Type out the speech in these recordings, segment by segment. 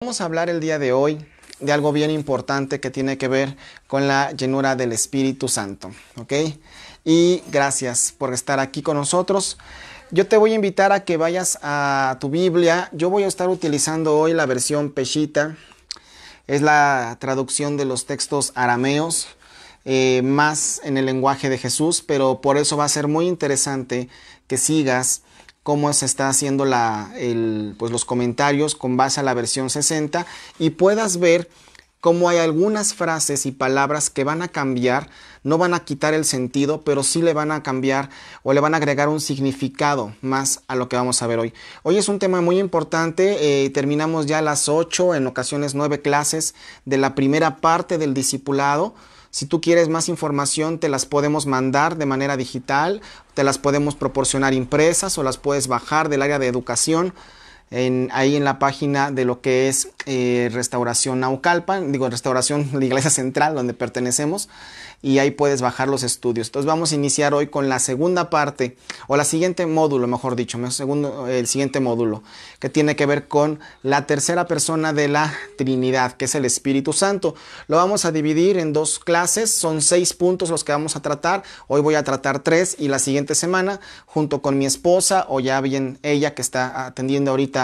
Vamos a hablar el día de hoy de algo bien importante que tiene que ver con la llenura del Espíritu Santo, ¿ok? Y gracias por estar aquí con nosotros. Yo te voy a invitar a que vayas a tu Biblia. Yo voy a estar utilizando hoy la versión Peshitta. Es la traducción de los textos arameos, más en el lenguaje de Jesús, pero por eso va a ser muy interesante que sigas cómo se está haciendo los comentarios con base a la versión 60 y puedas ver cómo hay algunas frases y palabras que van a cambiar, no van a quitar el sentido, pero sí le van a cambiar o le van a agregar un significado más a lo que vamos a ver hoy. Hoy es un tema muy importante, terminamos ya las 8, en ocasiones 9 clases de la primera parte del discipulado. Si tú quieres más información, te las podemos mandar de manera digital, te las podemos proporcionar impresas o las puedes bajar del área de educación ahí en la página de lo que es Restauración Naucalpan, Restauración, la Iglesia Central donde pertenecemos, y ahí puedes bajar los estudios. Entonces vamos a iniciar hoy con la segunda parte, o la siguiente módulo, mejor dicho, el siguiente módulo, que tiene que ver con la tercera persona de la Trinidad, que es el Espíritu Santo. Lo vamos a dividir en 2 clases, son 6 puntos los que vamos a tratar. Hoy voy a tratar 3 y la siguiente semana, junto con mi esposa, o ya bien ella que está atendiendo ahorita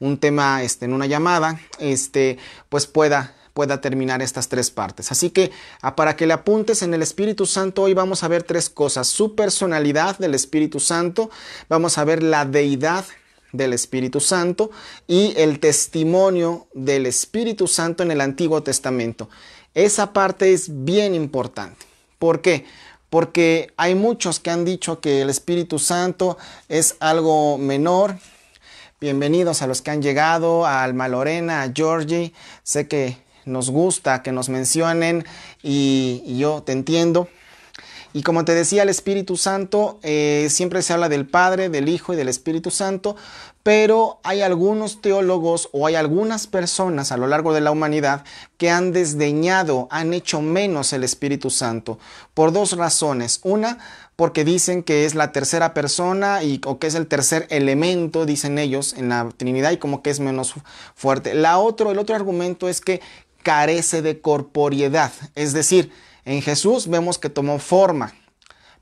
un tema en una llamada, pues pueda terminar estas 3 partes. Así que para que le apuntes en el Espíritu Santo, hoy vamos a ver 3 cosas: su personalidad del Espíritu Santo, vamos a ver la deidad del Espíritu Santo y el testimonio del Espíritu Santo en el Antiguo Testamento. Esa parte es bien importante. ¿Por qué? Porque hay muchos que han dicho que el Espíritu Santo es algo menor. Bienvenidos a los que han llegado, a Alma Lorena, a Georgie. Sé que nos gusta que nos mencionen y yo te entiendo. Y como te decía, el Espíritu Santo, siempre se habla del Padre, del Hijo y del Espíritu Santo, pero hay algunos teólogos o hay algunas personas a lo largo de la humanidad que han desdeñado, han hecho menos el Espíritu Santo por 2 razones. Una, porque dicen que es la tercera persona o que es el tercer elemento, dicen ellos, en la Trinidad, y como que es menos fuerte. El otro argumento es que carece de corporeidad, es decir, en Jesús vemos que tomó forma,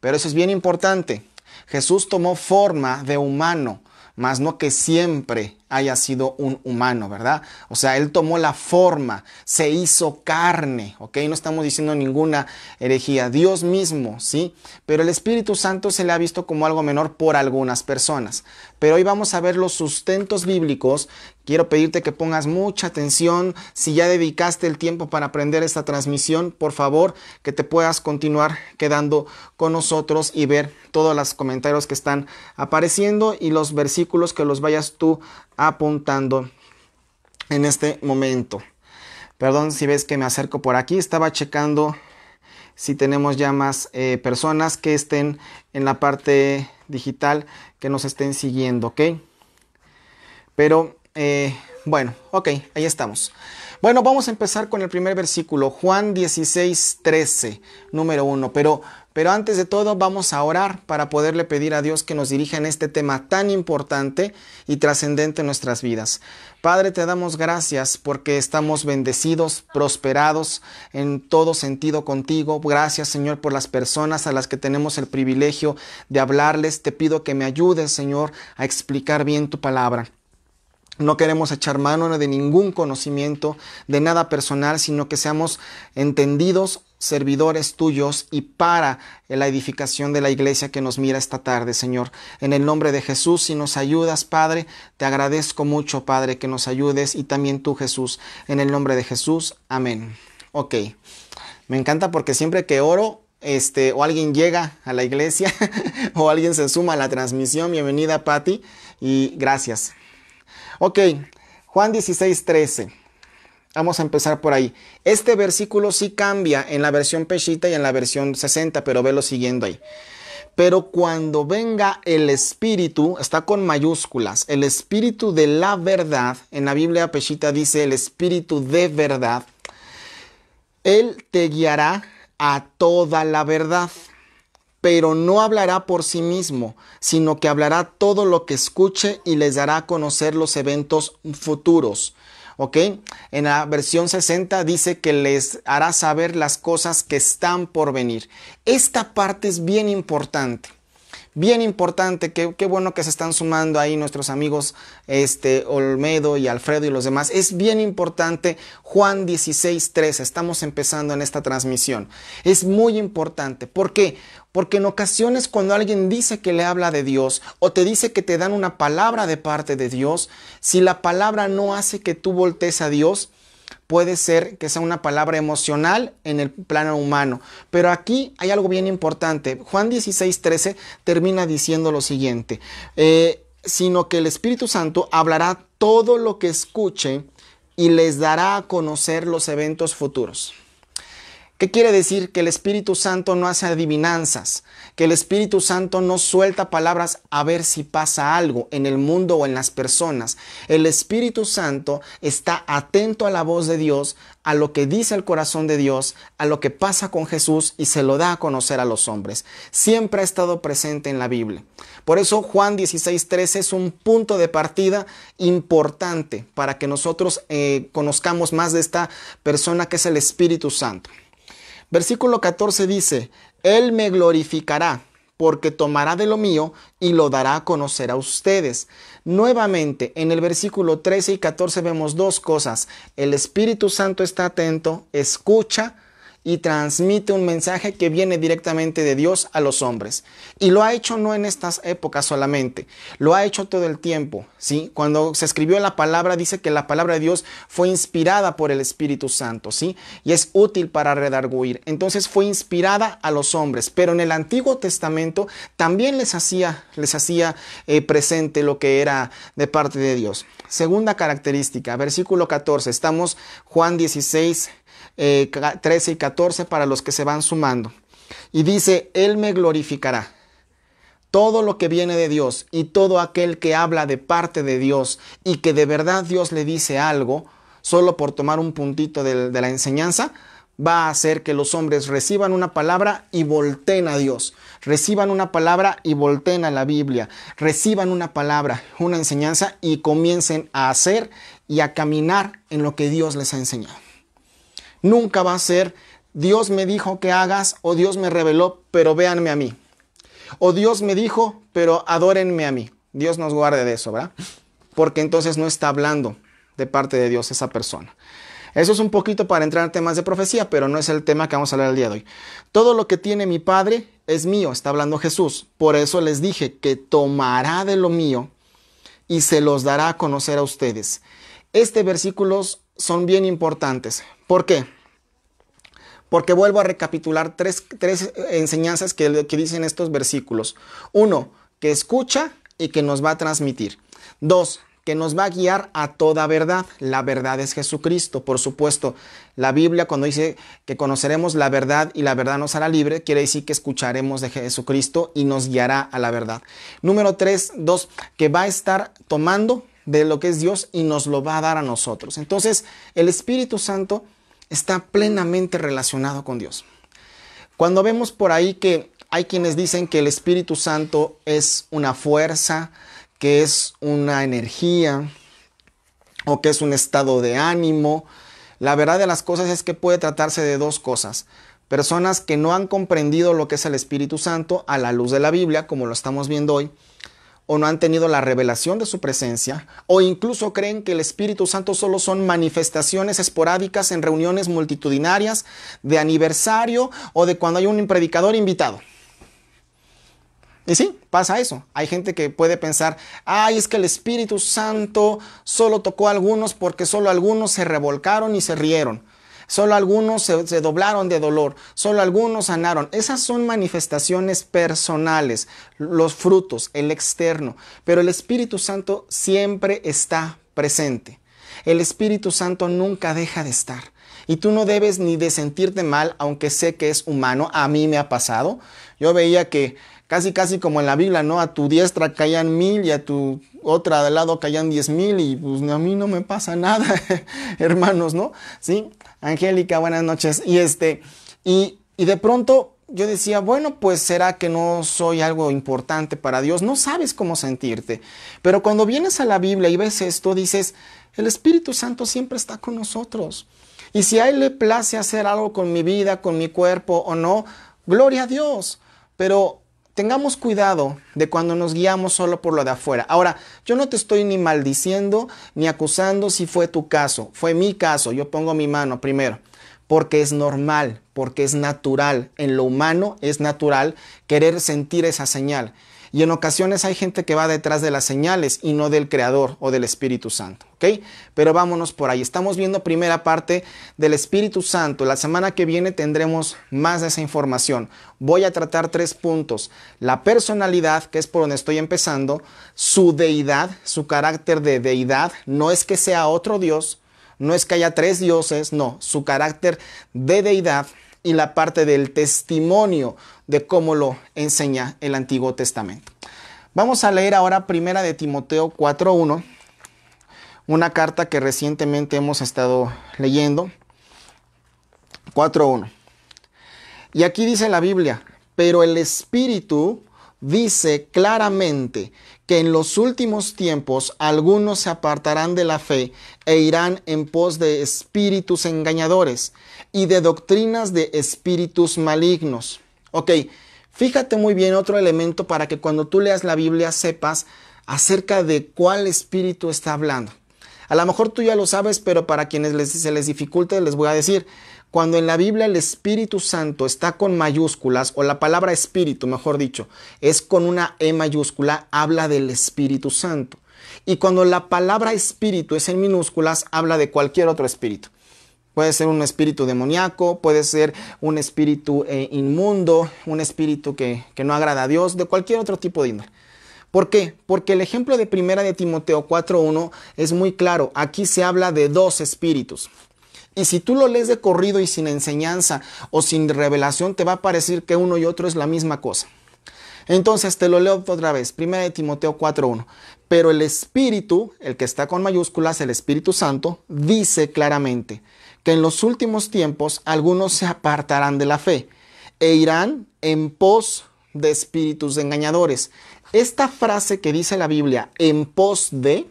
pero eso es bien importante. Jesús tomó forma de humano, mas no que siempre haya sido un humano, ¿verdad? O sea, Él tomó la forma, se hizo carne, ¿ok? No estamos diciendo ninguna herejía, Dios mismo, ¿sí? Pero el Espíritu Santo se le ha visto como algo menor por algunas personas. Pero hoy vamos a ver los sustentos bíblicos. Quiero pedirte que pongas mucha atención. Si ya dedicaste el tiempo para aprender esta transmisión, por favor, que te puedas continuar quedando con nosotros y ver todos los comentarios que están apareciendo y los versículos que los vayas tú apuntando en este momento. Perdón si ves que me acerco por aquí. Estaba checando si tenemos ya más personas que estén en la parte digital, que nos estén siguiendo, ¿ok? Pero bueno, ok, ahí estamos. Bueno, vamos a empezar con el primer versículo, Juan 16:13, número 1. Pero antes de todo vamos a orar para poderle pedir a Dios que nos dirija en este tema tan importante y trascendente en nuestras vidas. Padre, te damos gracias porque estamos bendecidos, prosperados en todo sentido contigo. Gracias, Señor, por las personas a las que tenemos el privilegio de hablarles. Te pido que me ayudes, Señor, a explicar bien tu palabra. No queremos echar mano de ningún conocimiento, de nada personal, sino que seamos entendidos, servidores tuyos y para la edificación de la iglesia que nos mira esta tarde, Señor. En el nombre de Jesús, si nos ayudas, Padre, te agradezco mucho, Padre, que nos ayudes, y también tú, Jesús. En el nombre de Jesús, amén. Ok, me encanta porque siempre que oro, o alguien llega a la iglesia o alguien se suma a la transmisión, bienvenida, Patti, y gracias. Ok, Juan 16:13. Vamos a empezar por ahí. Este versículo sí cambia en la versión Peshitta y en la versión 60, pero velo siguiendo ahí. Pero cuando venga el Espíritu, está con mayúsculas, el Espíritu de la verdad, en la Biblia Peshitta dice el Espíritu de verdad, Él te guiará a toda la verdad. Pero no hablará por sí mismo, sino que hablará todo lo que escuche y les dará a conocer los eventos futuros. ¿ok? En la versión 60 dice que les hará saber las cosas que están por venir. Esta parte es bien importante. Bien importante, qué bueno que se están sumando ahí nuestros amigos Olmedo y Alfredo y los demás. Es bien importante Juan 16:13, estamos empezando en esta transmisión. Es muy importante. ¿Por qué? Porque en ocasiones cuando alguien dice que le habla de Dios o te dice que te dan una palabra de parte de Dios, si la palabra no hace que tú voltees a Dios, puede ser que sea una palabra emocional en el plano humano. Pero aquí hay algo bien importante. Juan 16:13 termina diciendo lo siguiente. Sino que el Espíritu Santo hablará todo lo que escuche y les dará a conocer los eventos futuros. ¿Qué quiere decir? Que el Espíritu Santo no hace adivinanzas, que el Espíritu Santo no suelta palabras a ver si pasa algo en el mundo o en las personas. El Espíritu Santo está atento a la voz de Dios, a lo que dice el corazón de Dios, a lo que pasa con Jesús y se lo da a conocer a los hombres. Siempre ha estado presente en la Biblia. Por eso Juan 16:13 es un punto de partida importante para que nosotros conozcamos más de esta persona que es el Espíritu Santo. Versículo 14 dice, Él me glorificará, porque tomará de lo mío y lo dará a conocer a ustedes. Nuevamente, en el versículo 13 y 14 vemos dos cosas. El Espíritu Santo está atento, escucha y transmite un mensaje que viene directamente de Dios a los hombres. Y lo ha hecho no en estas épocas solamente, lo ha hecho todo el tiempo, ¿sí? Cuando se escribió la palabra, dice que la palabra de Dios fue inspirada por el Espíritu Santo, ¿sí? Y es útil para redarguir. Entonces fue inspirada a los hombres, pero en el Antiguo Testamento también les hacía presente lo que era de parte de Dios. Segunda característica, versículo 14, estamos Juan 16, 13 y 14 para los que se van sumando. Y dice, Él me glorificará. Todo lo que viene de Dios y todo aquel que habla de parte de Dios y que de verdad Dios le dice algo, solo por tomar un puntito de la enseñanza, va a hacer que los hombres reciban una palabra y volteen a Dios. Reciban una palabra y volteen a la Biblia. Reciban una palabra, una enseñanza y comiencen a hacer y a caminar en lo que Dios les ha enseñado. Nunca va a ser, Dios me dijo que hagas, o Dios me reveló, pero véanme a mí. O Dios me dijo, pero adórenme a mí. Dios nos guarde de eso, ¿verdad? Porque entonces no está hablando de parte de Dios esa persona. Eso es un poquito para entrar en temas de profecía, pero no es el tema que vamos a hablar el día de hoy. Todo lo que tiene mi Padre es mío, está hablando Jesús. Por eso les dije que tomará de lo mío y se los dará a conocer a ustedes. Versículos son bien importantes. ¿Por qué? Porque vuelvo a recapitular tres enseñanzas que dicen estos versículos. 1, que escucha y que nos va a transmitir. 2, que nos va a guiar a toda verdad. La verdad es Jesucristo. Por supuesto, la Biblia cuando dice que conoceremos la verdad y la verdad nos hará libre, quiere decir que escucharemos de Jesucristo y nos guiará a la verdad. Número 3, que va a estar tomando de lo que es Dios y nos lo va a dar a nosotros. Entonces, el Espíritu Santo está plenamente relacionado con Dios. Cuando vemos por ahí que hay quienes dicen que el Espíritu Santo es una fuerza, que es una energía o que es un estado de ánimo, la verdad de las cosas es que puede tratarse de dos cosas. Personas que no han comprendido lo que es el Espíritu Santo a la luz de la Biblia, como lo estamos viendo hoy, o no han tenido la revelación de su presencia, o incluso creen que el Espíritu Santo solo son manifestaciones esporádicas en reuniones multitudinarias, de aniversario o de cuando hay un predicador invitado. Y sí, pasa eso. Hay gente que puede pensar, es que el Espíritu Santo solo tocó a algunos porque solo algunos se revolcaron y se rieron. Solo algunos se doblaron de dolor, solo algunos sanaron. Esas son manifestaciones personales, los frutos, el externo. Pero el Espíritu Santo siempre está presente. El Espíritu Santo nunca deja de estar. Y tú no debes ni de sentirte mal, aunque sé que es humano. A mí me ha pasado. Yo veía que casi como en la Biblia, ¿no? A tu diestra caían 1000 y a tu otra de lado caían 10,000 y pues a mí no me pasa nada, hermanos, ¿no? ¿Sí? Angélica, buenas noches. Y de pronto yo decía, bueno, pues será que no soy algo importante para Dios. No sabes cómo sentirte. Pero cuando vienes a la Biblia y ves esto, dices, El Espíritu Santo siempre está con nosotros. Y si a Él le place hacer algo con mi vida, con mi cuerpo o no, gloria a Dios. Pero tengamos cuidado de cuando nos guiamos solo por lo de afuera. Ahora, yo no te estoy ni maldiciendo ni acusando si fue tu caso. Fue mi caso. Yo pongo mi mano primero. Porque es normal, porque es natural. En lo humano es natural querer sentir esa señal. Y en ocasiones hay gente que va detrás de las señales y no del Creador o del Espíritu Santo, ¿ok? Pero vámonos por ahí. Estamos viendo primera parte del Espíritu Santo. La semana que viene tendremos más de esa información. Voy a tratar 3 puntos. La personalidad, que es por donde estoy empezando. Su deidad, su carácter de deidad. No es que sea otro Dios, no es que haya 3 dioses, no. Su carácter de deidad. Y la parte del testimonio de cómo lo enseña el Antiguo Testamento. Vamos a leer ahora primera de Timoteo 4:1, una carta que recientemente hemos estado leyendo. 4:1. Y aquí dice la Biblia, pero el Espíritu dice claramente que en los últimos tiempos algunos se apartarán de la fe e irán en pos de espíritus engañadores y de doctrinas de espíritus malignos. Ok, fíjate muy bien otro elemento para que cuando tú leas la Biblia sepas acerca de cuál espíritu está hablando. A lo mejor tú ya lo sabes, pero para quienes se les dificulte les voy a decir. Cuando en la Biblia el Espíritu Santo está con mayúsculas, o la palabra espíritu, mejor dicho, es con una E mayúscula, habla del Espíritu Santo. Y cuando la palabra espíritu es en minúsculas, habla de cualquier otro espíritu. Puede ser un espíritu demoníaco, puede ser un espíritu inmundo, un espíritu que no agrada a Dios, de cualquier otro tipo de índole. ¿Por qué? Porque el ejemplo de primera de Timoteo 4:1 es muy claro. Aquí se habla de 2 espíritus. Y si tú lo lees de corrido y sin enseñanza o sin revelación, te va a parecer que uno y otro es la misma cosa. Entonces te lo leo otra vez, primera de Timoteo 4:1. Pero el Espíritu, el que está con mayúsculas, el Espíritu Santo, dice claramente que en los últimos tiempos algunos se apartarán de la fe e irán en pos de espíritus engañadores. Esta frase que dice la Biblia, en pos de,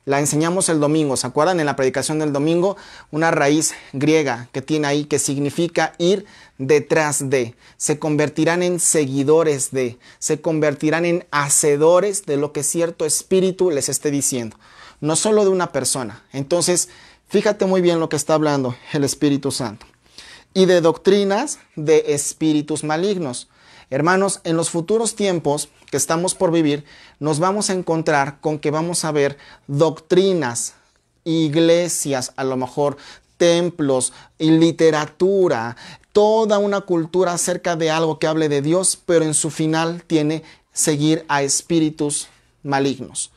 la enseñamos el domingo. ¿Se acuerdan? En la predicación del domingo, una raíz griega que tiene ahí que significa ir detrás de. Se convertirán en seguidores de. Se convertirán en hacedores de lo que cierto espíritu les esté diciendo. No solo de una persona. Entonces, fíjate muy bien lo que está hablando el Espíritu Santo. Y de doctrinas de espíritus malignos. Hermanos, en los futuros tiempos que estamos por vivir, nos vamos a encontrar con que vamos a ver doctrinas, iglesias, a lo mejor templos y literatura, toda una cultura acerca de algo que hable de Dios, pero en su final tiene seguir a espíritus malignos.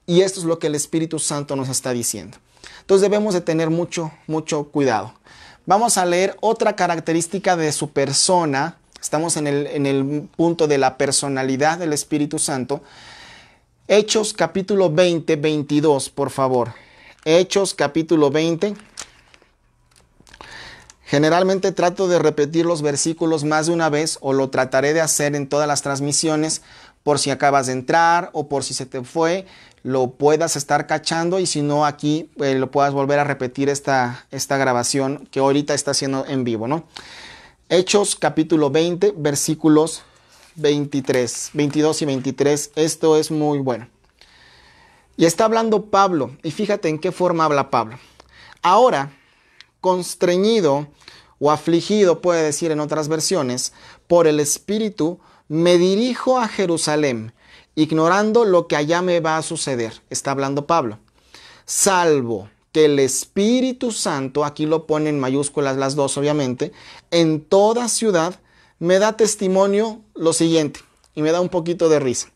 Y esto es lo que el Espíritu Santo nos está diciendo. Entonces debemos de tener mucho cuidado. Vamos a leer otra característica de su persona. Estamos en el punto de la personalidad del Espíritu Santo. Hechos capítulo 20, 22, por favor. Hechos capítulo 20. Generalmente trato de repetir los versículos más de una vez, o lo trataré de hacer en todas las transmisiones, por si acabas de entrar o por si se te fue, lo puedas estar cachando, y si no aquí lo puedas volver a repetir esta grabación que ahorita está haciendo en vivo, ¿no? Hechos capítulo 20, versículos 22 y 23. Esto es muy bueno. Y está hablando Pablo, y fíjate en qué forma habla Pablo. Ahora, constreñido o afligido, puede decir en otras versiones, por el Espíritu, me dirijo a Jerusalén, ignorando lo que allá me va a suceder. Está hablando Pablo. Salvo que el Espíritu Santo, aquí lo pone en mayúsculas las dos obviamente, en toda ciudad me da testimonio lo siguiente, y me da un poquito de risa.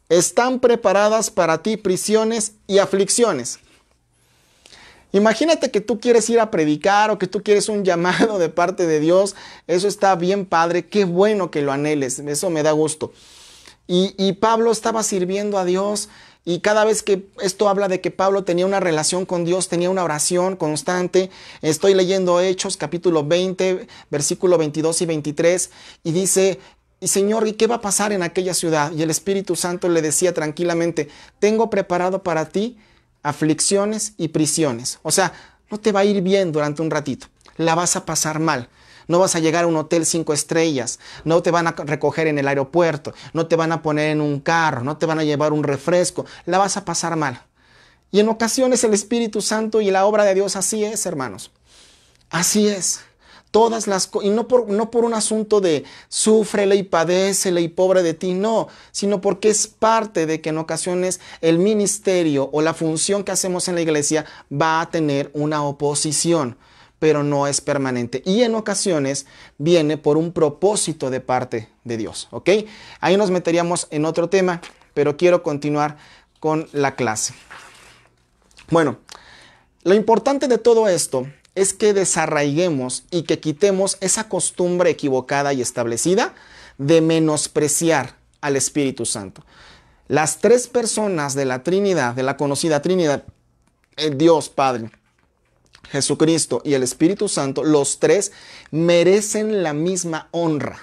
Están preparadas para ti prisiones y aflicciones. Imagínate que tú quieres ir a predicar o que tú quieres un llamado de parte de Dios. Eso está bien padre, qué bueno que lo anheles, eso me da gusto. Y Pablo estaba sirviendo a Dios. Y cada vez que esto habla de que Pablo tenía una relación con Dios, tenía una oración constante. Estoy leyendo Hechos capítulo 20, versículo 22 y 23. Y dice, y Señor, ¿y qué va a pasar en aquella ciudad? Y el Espíritu Santo le decía tranquilamente, tengo preparado para ti aflicciones y prisiones. O sea, no te va a ir bien durante un ratito, la vas a pasar mal. No vas a llegar a un hotel 5 estrellas, no te van a recoger en el aeropuerto, no te van a poner en un carro, no te van a llevar un refresco, la vas a pasar mal. Y en ocasiones el Espíritu Santo y la obra de Dios así es, hermanos. Así es. Todas las cosas, y no por un asunto de súfrele y padécele y pobre de ti, no, sino porque es parte de que en ocasiones el ministerio o la función que hacemos en la iglesia va a tener una oposición, pero no es permanente. Y en ocasiones viene por un propósito de parte de Dios, ¿ok? Ahí nos meteríamos en otro tema, pero quiero continuar con la clase. Bueno, lo importante de todo esto es que desarraiguemos y que quitemos esa costumbre equivocada y establecida de menospreciar al Espíritu Santo. Las tres personas de la Trinidad, de la conocida Trinidad, el Dios Padre, Jesucristo y el Espíritu Santo, los tres merecen la misma honra,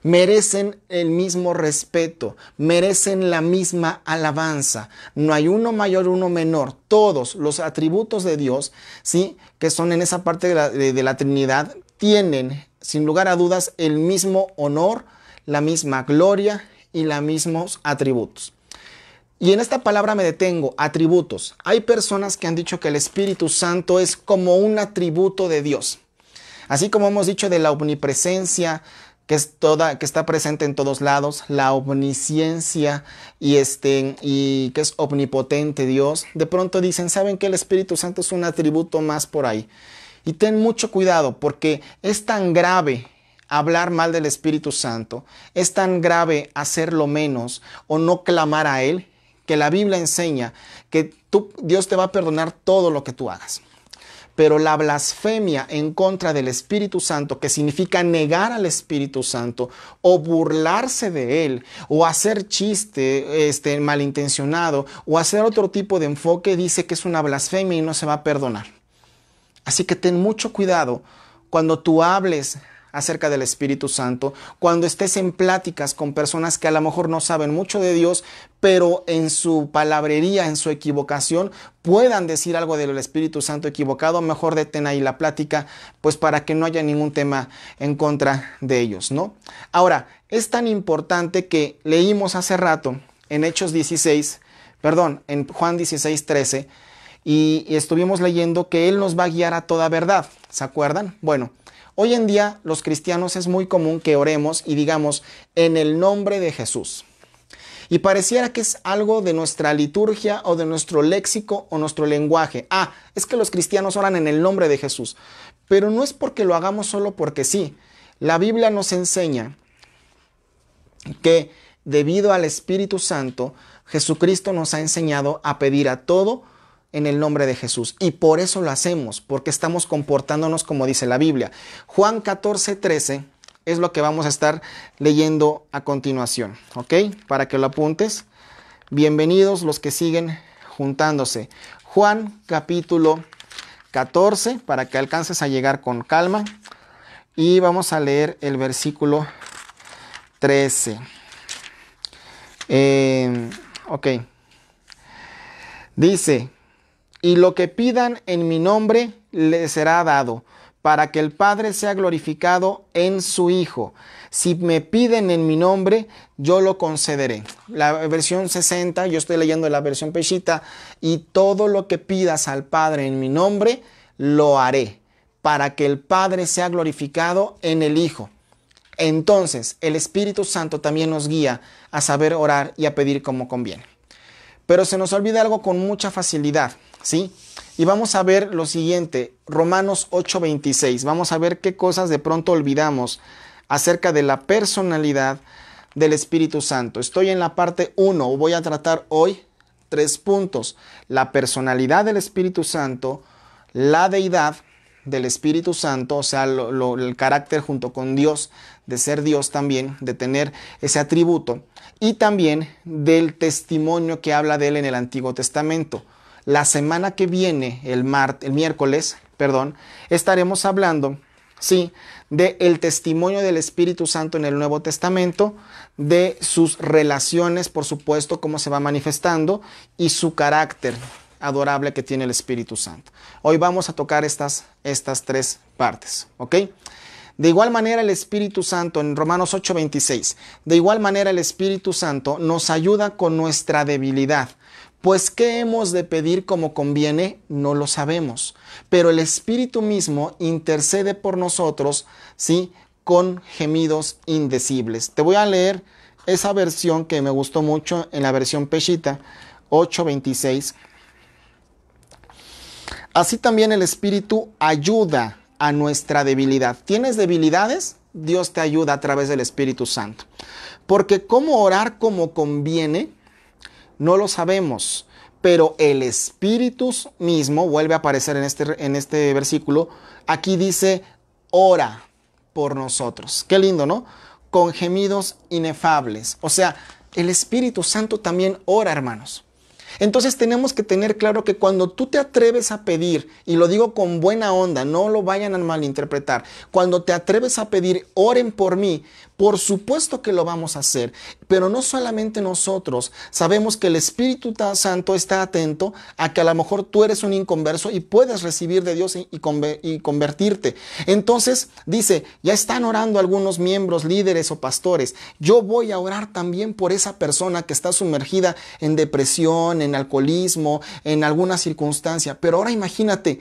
merecen el mismo respeto, merecen la misma alabanza. No hay uno mayor, uno menor. Todos los atributos de Dios, ¿sí?, que son en esa parte de la Trinidad, tienen, sin lugar a dudas, el mismo honor, la misma gloria y los mismos atributos. Y en esta palabra me detengo, atributos. Hay personas que han dicho que el Espíritu Santo es como un atributo de Dios. Así como hemos dicho de la omnipresencia, que está presente en todos lados, la omnisciencia y que es omnipotente Dios. De pronto dicen, ¿saben que el Espíritu Santo es un atributo más por ahí? Y ten mucho cuidado, porque es tan grave hablar mal del Espíritu Santo, es tan grave hacerlo menos o no clamar a Él, que la Biblia enseña que Dios te va a perdonar todo lo que tú hagas. Pero la blasfemia en contra del Espíritu Santo, que significa negar al Espíritu Santo o burlarse de Él o hacer chiste malintencionado o hacer otro tipo de enfoque, dice que es una blasfemia y no se va a perdonar. Así que ten mucho cuidado cuando tú hables acerca del Espíritu Santo, cuando estés en pláticas con personas que a lo mejor no saben mucho de Dios, pero en su palabrería, en su equivocación, puedan decir algo del Espíritu Santo equivocado. Mejor detén ahí la plática, pues para que no haya ningún tema en contra de ellos, ¿no? Ahora, es tan importante que leímos hace rato en en Juan 16:13, y estuvimos leyendo que Él nos va a guiar a toda verdad, ¿se acuerdan? Bueno, hoy en día los cristianos es muy común que oremos y digamos en el nombre de Jesús. Y pareciera que es algo de nuestra liturgia o de nuestro léxico o nuestro lenguaje. Es que los cristianos oran en el nombre de Jesús. Pero no es porque lo hagamos solo porque sí. La Biblia nos enseña que debido al Espíritu Santo, Jesucristo nos ha enseñado a pedir a todo en el nombre de Jesús. Y por eso lo hacemos, porque estamos comportándonos como dice la Biblia. Juan 14:13 es lo que vamos a estar leyendo a continuación, ¿ok? Para que lo apuntes. Bienvenidos los que siguen juntándose. Juan capítulo 14, para que alcances a llegar con calma. Y vamos a leer el versículo 13. Ok. Dice: y lo que pidan en mi nombre les será dado, para que el Padre sea glorificado en su Hijo. Si me piden en mi nombre, yo lo concederé. La versión 60, yo estoy leyendo la versión Peshitta, y todo lo que pidas al Padre en mi nombre, lo haré, para que el Padre sea glorificado en el Hijo. Entonces, el Espíritu Santo también nos guía a saber orar y a pedir como conviene. Pero se nos olvida algo con mucha facilidad, ¿sí? Y vamos a ver lo siguiente, Romanos 8:26. Vamos a ver qué cosas de pronto olvidamos acerca de la personalidad del Espíritu Santo. Estoy en la parte 1, voy a tratar hoy 3 puntos. La personalidad del Espíritu Santo, la deidad del Espíritu Santo, o sea, el carácter junto con Dios, de ser Dios también, de tener ese atributo, y también del testimonio que habla de él en el Antiguo Testamento. La semana que viene, el miércoles, estaremos hablando, sí, del testimonio del Espíritu Santo en el Nuevo Testamento, de sus relaciones, por supuesto, cómo se va manifestando, y su carácter adorable que tiene el Espíritu Santo. Hoy vamos a tocar estas tres partes, ¿ok? De igual manera el Espíritu Santo, en Romanos 8:26, de igual manera el Espíritu Santo nos ayuda con nuestra debilidad. Pues ¿qué hemos de pedir como conviene? No lo sabemos. Pero el Espíritu mismo intercede por nosotros, ¿sí?, con gemidos indecibles. Te voy a leer esa versión que me gustó mucho en la versión Peshitta, 8:26. Así también el Espíritu ayuda a nuestra debilidad. ¿Tienes debilidades? Dios te ayuda a través del Espíritu Santo. Porque cómo orar como conviene, no lo sabemos. Pero el Espíritu mismo, vuelve a aparecer en este versículo, aquí dice, ora por nosotros. Qué lindo, ¿no? Con gemidos inefables. O sea, el Espíritu Santo también ora, hermanos. Entonces tenemos que tener claro que cuando tú te atreves a pedir, y lo digo con buena onda, no lo vayan a malinterpretar, cuando te atreves a pedir, oren por mí, por supuesto que lo vamos a hacer, pero no solamente nosotros, sabemos que el Espíritu Santo está atento a que a lo mejor tú eres un inconverso y puedes recibir de Dios y convertirte. Entonces dice, ya están orando algunos miembros, líderes o pastores, yo voy a orar también por esa persona que está sumergida en depresión, en alcoholismo, en alguna circunstancia. Pero ahora imagínate,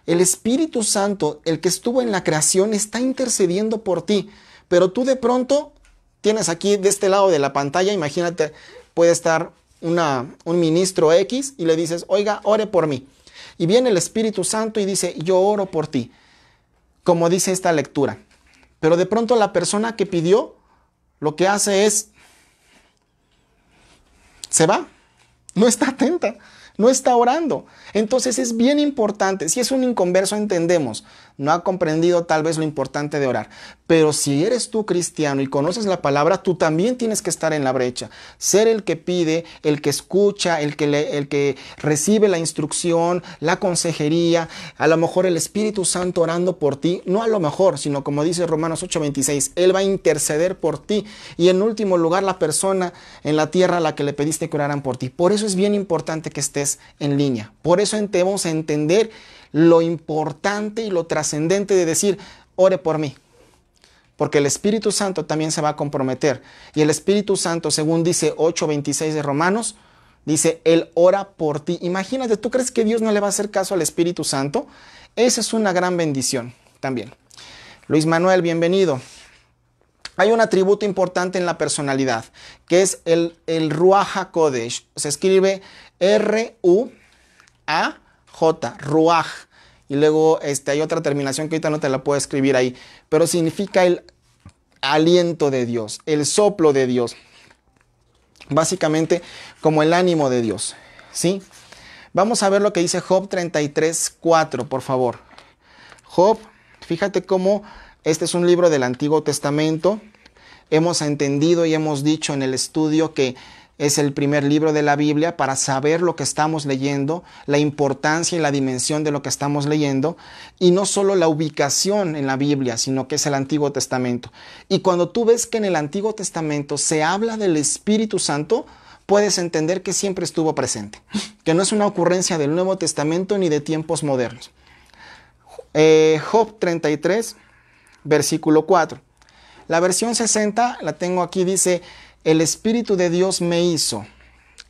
el Espíritu Santo, el que estuvo en la creación, está intercediendo por ti. Pero tú de pronto tienes aquí de este lado de la pantalla, imagínate, puede estar un ministro X y le dices, oiga, ore por mí. Y viene el Espíritu Santo y dice, yo oro por ti, como dice esta lectura. Pero de pronto la persona que pidió, lo que hace es, se va. No está atenta, no está orando. Entonces es bien importante. Si es un inconverso, entendemos, no ha comprendido tal vez lo importante de orar. Pero si eres tú cristiano y conoces la palabra, tú también tienes que estar en la brecha. Ser el que pide, el que escucha, el que recibe la instrucción, la consejería. A lo mejor el Espíritu Santo orando por ti. No a lo mejor, sino como dice Romanos 8:26. Él va a interceder por ti. Y en último lugar, la persona en la tierra a la que le pediste que oraran por ti. Por eso es bien importante que estés en línea. Por eso debemos entender lo importante y lo trascendente de decir, ore por mí. Porque el Espíritu Santo también se va a comprometer. Y el Espíritu Santo, según dice 8:26 de Romanos, dice, Él ora por ti. Imagínate, ¿tú crees que Dios no le va a hacer caso al Espíritu Santo? Esa es una gran bendición también. Luis Manuel, bienvenido. Hay un atributo importante en la personalidad, que es el Ruach HaKodesh. Se escribe R-U-A-J, Ruach. Y luego hay otra terminación que ahorita no te la puedo escribir ahí, pero significa el aliento de Dios, el soplo de Dios. Básicamente como el ánimo de Dios, ¿sí? Vamos a ver lo que dice Job 33:4, por favor. Job, fíjate cómo este es un libro del Antiguo Testamento. Hemos entendido y hemos dicho en el estudio que es el primer libro de la Biblia para saber lo que estamos leyendo, la importancia y la dimensión de lo que estamos leyendo, y no solo la ubicación en la Biblia, sino que es el Antiguo Testamento. Y cuando tú ves que en el Antiguo Testamento se habla del Espíritu Santo, puedes entender que siempre estuvo presente, que no es una ocurrencia del Nuevo Testamento ni de tiempos modernos. Job 33, versículo 4. La versión 60, la tengo aquí, dice, el Espíritu de Dios me hizo,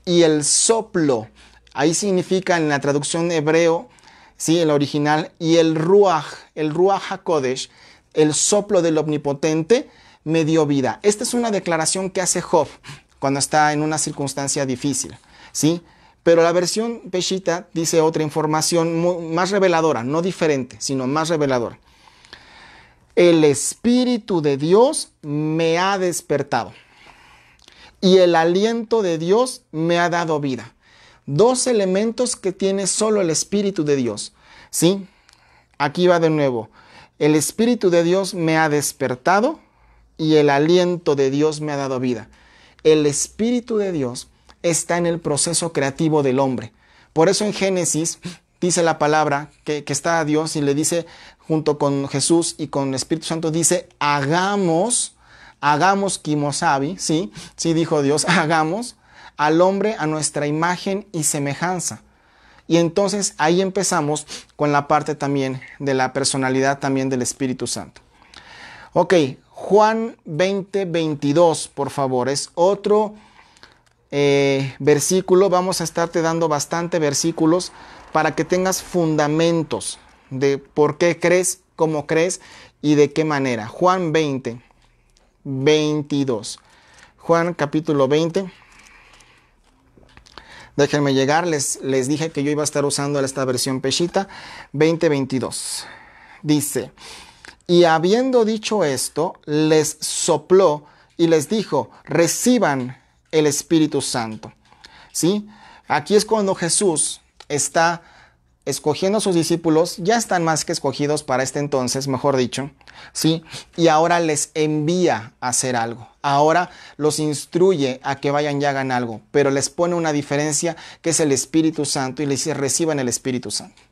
y el soplo, ahí significa en la traducción hebreo, sí, el original, y el Ruach HaKodesh, el soplo del Omnipotente, me dio vida. Esta es una declaración que hace Job cuando está en una circunstancia difícil, ¿sí? Pero la versión Peshitta dice otra información más reveladora, no diferente, sino más reveladora. El Espíritu de Dios me ha despertado y el aliento de Dios me ha dado vida. Dos elementos que tiene solo el Espíritu de Dios, ¿sí? Aquí va de nuevo. El Espíritu de Dios me ha despertado y el aliento de Dios me ha dado vida. El Espíritu de Dios está en el proceso creativo del hombre. Por eso en Génesis dice la palabra que está Dios y le dice junto con Jesús y con el Espíritu Santo, dice, hagamos Kimosabi, ¿sí? Sí dijo Dios, hagamos al hombre a nuestra imagen y semejanza. Y entonces ahí empezamos con la parte también de la personalidad también del Espíritu Santo. Ok, Juan 20, 22, por favor, es otro versículo. Vamos a estarte dando bastante versículos para que tengas fundamentos de por qué crees, cómo crees y de qué manera. Juan 20, 22. Juan capítulo 20. Déjenme llegar, les dije que yo iba a estar usando esta versión Peshitta, 20:22. Dice, y habiendo dicho esto, les sopló y les dijo, reciban el Espíritu Santo. ¿Sí? Aquí es cuando Jesús está escogiendo a sus discípulos, ya están más que escogidos para este entonces, mejor dicho, ¿sí? Y ahora les envía a hacer algo. Ahora los instruye a que vayan y hagan algo, pero les pone una diferencia que es el Espíritu Santo y les dice, reciban el Espíritu Santo.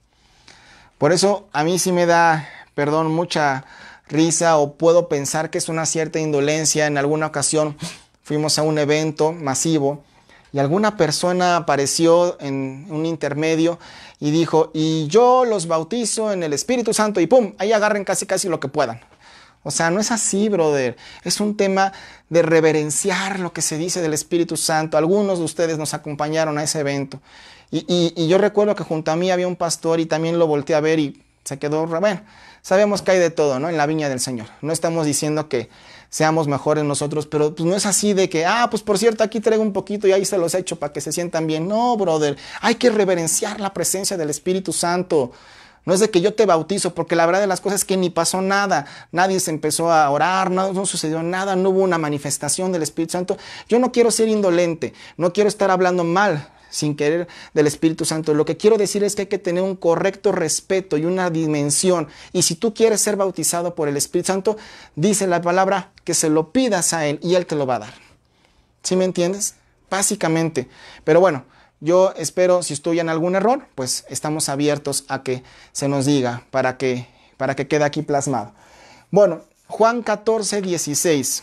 Por eso a mí sí me da, perdón, mucha risa o puedo pensar que es una cierta indolencia. En alguna ocasión fuimos a un evento masivo y alguna persona apareció en un intermedio y dijo, y yo los bautizo en el Espíritu Santo y ¡pum! Ahí agarren casi lo que puedan. O sea, no es así, brother. Es un tema de reverenciar lo que se dice del Espíritu Santo. Algunos de ustedes nos acompañaron a ese evento. Y yo recuerdo que junto a mí había un pastor y también lo volteé a ver y se quedó, bueno, sabemos que hay de todo, ¿no? En la viña del Señor. No estamos diciendo que seamos mejores nosotros, pero pues no es así de que, pues por cierto, aquí traigo un poquito y ahí se los echo para que se sientan bien. No, brother, hay que reverenciar la presencia del Espíritu Santo. No es de que yo te bautizo, porque la verdad de las cosas es que ni pasó nada. Nadie se empezó a orar, no sucedió nada, no hubo una manifestación del Espíritu Santo. Yo no quiero ser indolente, no quiero estar hablando mal sin querer del Espíritu Santo. Lo que quiero decir es que hay que tener un correcto respeto y una dimensión. Y si tú quieres ser bautizado por el Espíritu Santo, dice la palabra que se lo pidas a Él y Él te lo va a dar. ¿Sí me entiendes? Básicamente. Pero bueno, yo espero, si estoy en algún error, pues estamos abiertos a que se nos diga para que quede aquí plasmado. Bueno, Juan 14, 16.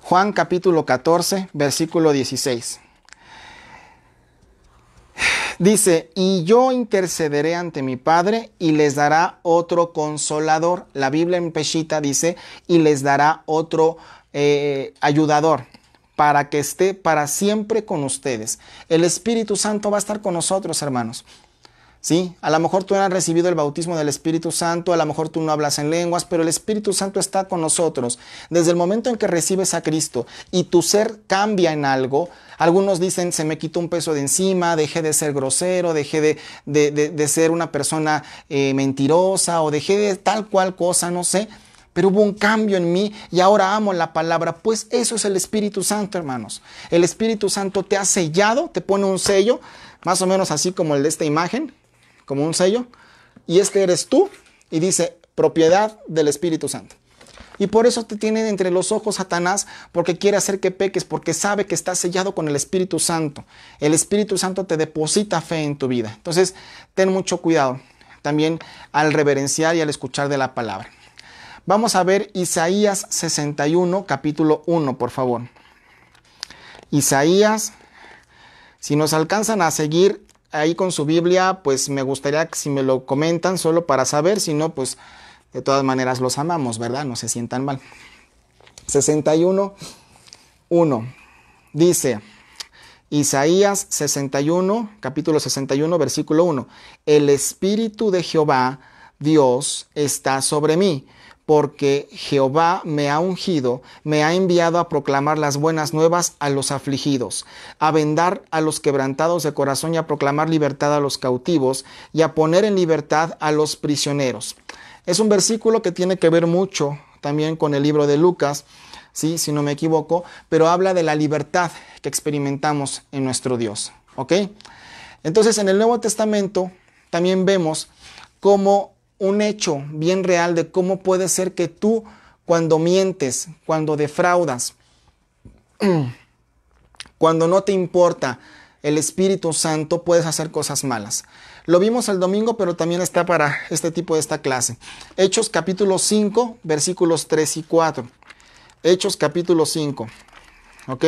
Juan capítulo 14, versículo 16. Dice, y yo intercederé ante mi Padre y les dará otro consolador. La Biblia en Peshitta dice, y les dará otro ayudador para que esté para siempre con ustedes. El Espíritu Santo va a estar con nosotros, hermanos. ¿Sí? A lo mejor tú no has recibido el bautismo del Espíritu Santo, a lo mejor tú no hablas en lenguas, pero el Espíritu Santo está con nosotros. Desde el momento en que recibes a Cristo y tu ser cambia en algo, algunos dicen, se me quitó un peso de encima, dejé de ser grosero, dejé de ser una persona mentirosa o dejé de tal cual cosa, no sé. Pero hubo un cambio en mí y ahora amo la palabra. Pues eso es el Espíritu Santo, hermanos. El Espíritu Santo te ha sellado, te pone un sello, más o menos así como el de esta imagen, como un sello, y este eres tú, y dice, propiedad del Espíritu Santo. Y por eso te tiene entre los ojos Satanás, porque quiere hacer que peques, porque sabe que estás sellado con el Espíritu Santo. El Espíritu Santo te deposita fe en tu vida. Entonces, ten mucho cuidado también al reverenciar y al escuchar de la palabra. Vamos a ver Isaías 61, capítulo 1, por favor. Isaías, si nos alcanzan a seguir ahí con su Biblia, pues me gustaría que si me lo comentan solo para saber, si no, pues de todas maneras los amamos, ¿verdad? No se sientan mal. 61, 1. Dice Isaías 61, capítulo 61, versículo 1. El Espíritu de Jehová, Dios, está sobre mí, porque Jehová me ha ungido, me ha enviado a proclamar las buenas nuevas a los afligidos, a vendar a los quebrantados de corazón y a proclamar libertad a los cautivos y a poner en libertad a los prisioneros. Es un versículo que tiene que ver mucho también con el libro de Lucas, ¿sí? Si no me equivoco, pero habla de la libertad que experimentamos en nuestro Dios, ¿ok? Entonces en el Nuevo Testamento también vemos cómo un hecho bien real de cómo puede ser que tú, cuando mientes, cuando defraudas, cuando no te importa el Espíritu Santo, puedes hacer cosas malas. Lo vimos el domingo, pero también está para este tipo de esta clase. Hechos capítulo 5, versículos 3 y 4. Hechos capítulo 5, ¿ok?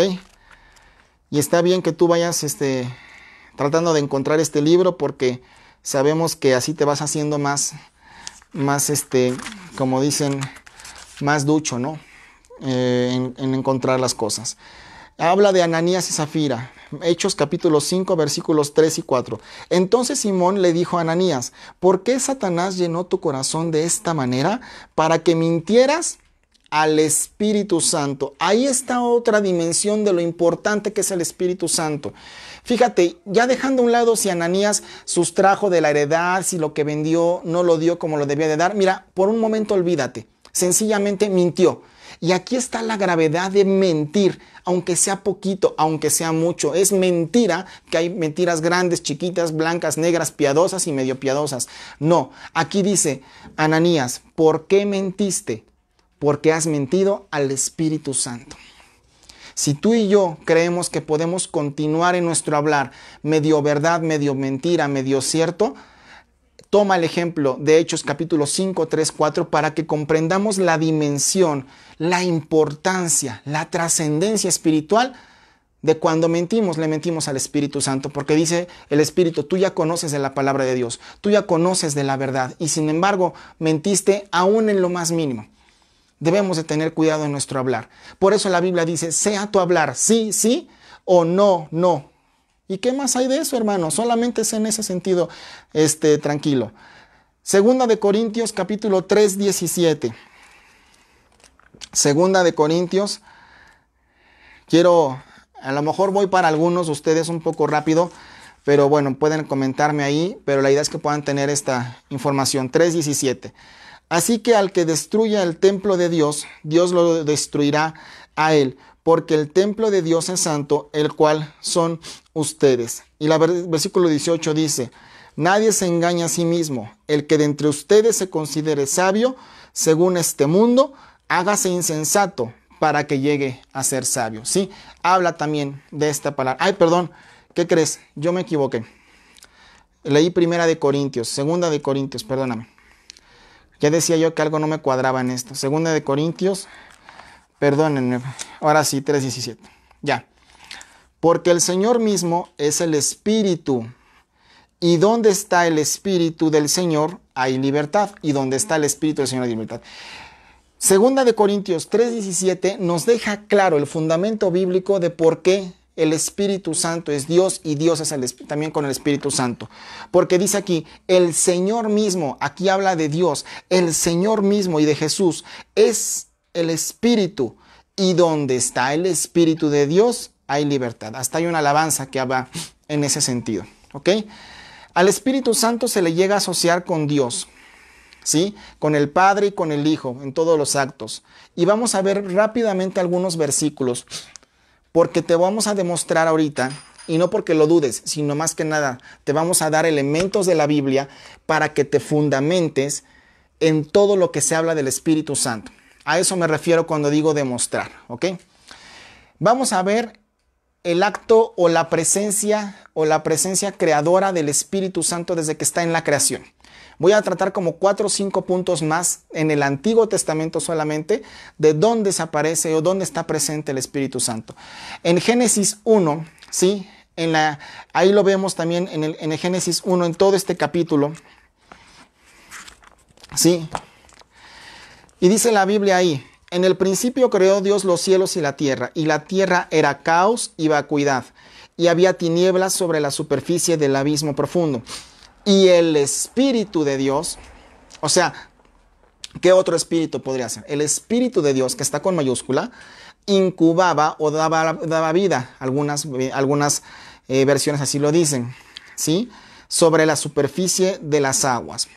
Y está bien que tú vayas tratando de encontrar este libro porque sabemos que así te vas haciendo más como dicen, más ducho, ¿no? En encontrar las cosas. Habla de Ananías y Zafira. Hechos capítulo 5 versículos 3 y 4. Entonces Simón le dijo a Ananías: ¿por qué Satanás llenó tu corazón de esta manera? Para que mintieras al Espíritu Santo. Ahí está otra dimensión de lo importante que es el Espíritu Santo. Fíjate, ya dejando a un lado si Ananías sustrajo de la heredad, si lo que vendió no lo dio como lo debía de dar. Mira, por un momento olvídate. Sencillamente mintió. Y aquí está la gravedad de mentir, aunque sea poquito, aunque sea mucho. Es mentira, que hay mentiras grandes, chiquitas, blancas, negras, piadosas y medio piadosas. No, aquí dice, Ananías, ¿por qué mentiste? Porque has mentido al Espíritu Santo. Si tú y yo creemos que podemos continuar en nuestro hablar, medio verdad, medio mentira, medio cierto, toma el ejemplo de Hechos capítulo 5, 3, 4 para que comprendamos la dimensión, la importancia, la trascendencia espiritual de cuando mentimos, le mentimos al Espíritu Santo, porque dice el Espíritu, tú ya conoces de la palabra de Dios, tú ya conoces de la verdad y sin embargo mentiste aún en lo más mínimo. Debemos de tener cuidado en nuestro hablar. Por eso la Biblia dice, sea tu hablar sí, sí o no, no. ¿Y qué más hay de eso, hermano? Solamente es en ese sentido, tranquilo. Segunda de Corintios, capítulo 3, 17. Segunda de Corintios. A lo mejor voy para algunos de ustedes un poco rápido, pero bueno, pueden comentarme ahí, pero la idea es que puedan tener esta información. 3, 17. Así que al que destruya el templo de Dios, Dios lo destruirá a él, porque el templo de Dios es santo, el cual son ustedes. Y el versículo 18 dice, nadie se engaña a sí mismo, el que de entre ustedes se considere sabio, según este mundo, hágase insensato para que llegue a ser sabio. Sí, habla también de esta palabra. Ay, perdón, ¿qué crees? Yo me equivoqué. Leí Primera de Corintios, Segunda de Corintios, perdóname. Ya decía yo que algo no me cuadraba en esto. Segunda de Corintios, perdónenme, ahora sí, 3:17. Ya. Porque el Señor mismo es el Espíritu. Y donde está el Espíritu del Señor, hay libertad. Y donde está el Espíritu del Señor, hay libertad. Segunda de Corintios 3:17 nos deja claro el fundamento bíblico de por qué el Espíritu Santo es Dios y Dios es también con el Espíritu Santo. Porque dice aquí, el Señor mismo, aquí habla de Dios, el Señor mismo y de Jesús es el Espíritu. Y donde está el Espíritu de Dios, hay libertad. Hasta hay una alabanza que habla en ese sentido. ¿Ok? Al Espíritu Santo se le llega a asociar con Dios, ¿sí? Con el Padre y con el Hijo en todos los actos. Y vamos a ver rápidamente algunos versículos, porque te vamos a demostrar ahorita, y no porque lo dudes, sino más que nada, te vamos a dar elementos de la Biblia para que te fundamentes en todo lo que se habla del Espíritu Santo. A eso me refiero cuando digo demostrar, ¿ok? Vamos a ver el acto o la presencia creadora del Espíritu Santo desde que está en la creación. Voy a tratar como 4 o 5 puntos más en el Antiguo Testamento solamente de dónde se aparece o dónde está presente el Espíritu Santo. En Génesis 1, ¿sí? Ahí lo vemos también en el Génesis 1, en todo este capítulo. ¿Sí? Y dice la Biblia ahí, en el principio creó Dios los cielos y la tierra era caos y vacuidad, y había tinieblas sobre la superficie del abismo profundo. Y el Espíritu de Dios, o sea, ¿qué otro espíritu podría ser? El Espíritu de Dios, que está con mayúscula, incubaba o daba vida. Algunas versiones así lo dicen, ¿sí? Sobre la superficie de las aguas.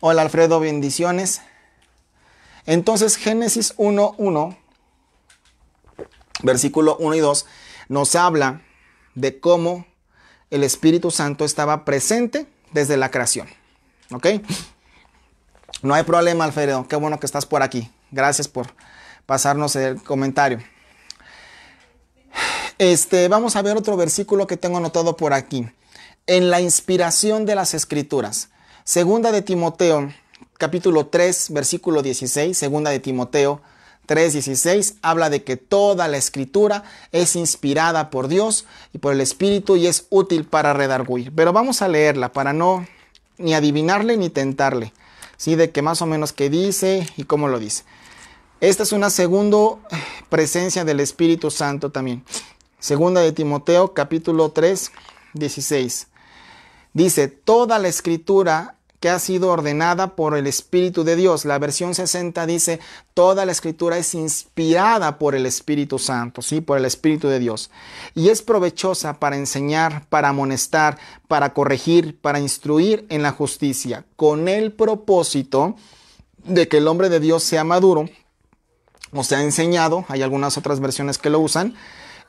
Hola Alfredo, bendiciones. Entonces Génesis 1:1, versículo 1 y 2, nos habla de cómo el Espíritu Santo estaba presente desde la creación. ¿Ok? No hay problema, Alfredo. Qué bueno que estás por aquí. Gracias por pasarnos el comentario. Vamos a ver otro versículo que tengo anotado por aquí. En la inspiración de las Escrituras. Segunda de Timoteo, capítulo 3, versículo 16. Segunda de Timoteo 3:16 habla de que toda la escritura es inspirada por Dios y por el Espíritu y es útil para redarguir. Pero vamos a leerla para no ni adivinarle ni tentarle, ¿sí? De que más o menos qué dice y cómo lo dice. Esta es una segunda presencia del Espíritu Santo también. Segunda de Timoteo, capítulo 3, 16. Dice, toda la escritura que ha sido ordenada por el Espíritu de Dios. La versión 60 dice, toda la escritura es inspirada por el Espíritu Santo, ¿sí? Por el Espíritu de Dios. Y es provechosa para enseñar, para amonestar, para corregir, para instruir en la justicia, con el propósito de que el hombre de Dios sea maduro, o sea enseñado, hay algunas otras versiones que lo usan,